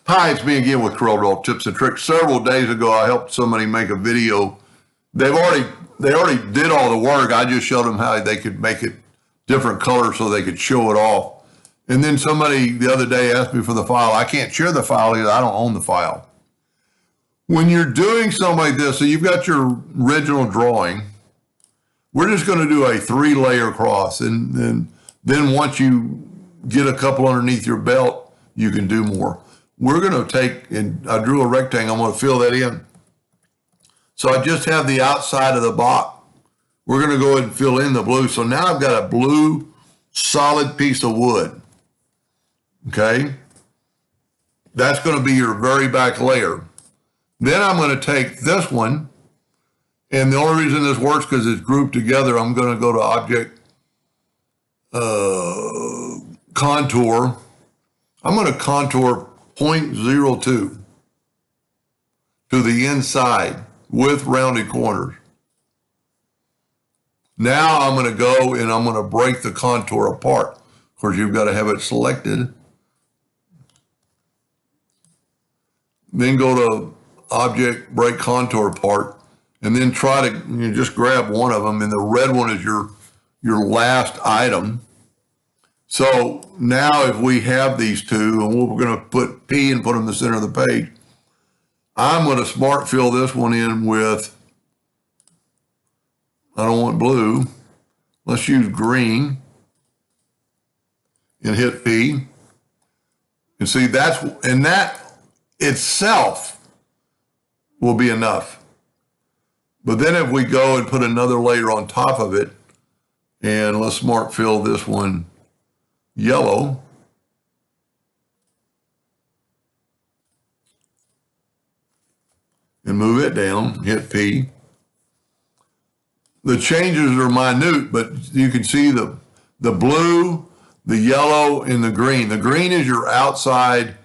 Hi, it's me again with CorelDraw Tips and Tricks. Several days ago, I helped somebody make a video. They already did all the work. I just showed them how they could make it different colors so they could show it off. And then somebody the other day asked me for the file. I can't share the file because I don't own the file. When you're doing something like this, so you've got your original drawing, we're just going to do a 3-layer cross. And then once you get a couple underneath your belt, you can do more. We're going to take, and I drew a rectangle, I'm going to fill that in. So I just have the outside of the box. We're going to go ahead and fill in the blue. So now I've got a blue solid piece of wood. Okay. That's going to be your very back layer. Then I'm going to take this one. And the only reason this works because it's grouped together, I'm going to go to Object, Contour. I'm going to contour 0.02 to the inside with rounded corners. Now I'm going to go and I'm going to break the contour apart. Of course, you've got to have it selected. Then go to Object, Break Contour Apart, and then try to just grab one of them. And the red one is your last item. So now if we have these two, and we're going to put P and put them in the center of the page, I'm going to smart fill this one in with, I don't want blue. Let's use green and hit P. And see, that itself will be enough. But then if we go and put another layer on top of it, and let's smart fill this one yellow, and move it down, hit P. The changes are minute, but you can see the blue, the yellow, and the green. The green is your outside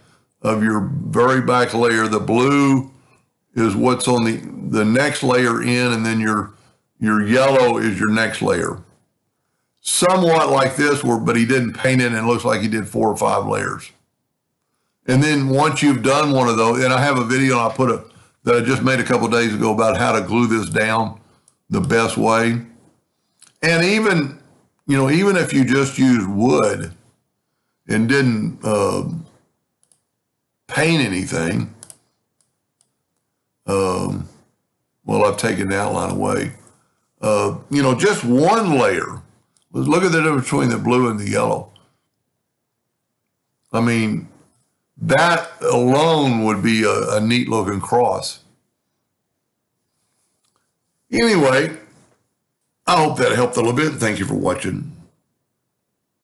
of your very back layer. The blue is what's on the next layer in, and then your yellow is your next layer. Somewhat like this, but he didn't paint it, and it looks like he did 4 or 5 layers. And then once you've done one of those, and I have a video that I just made a couple of days ago about how to glue this down the best way. And even if you just used wood and didn't paint anything, well, I've taken the outline away. Just one layer. Look at the difference between the blue and the yellow. I mean, that alone would be a neat looking cross. Anyway, I hope that helped a little bit. Thank you for watching.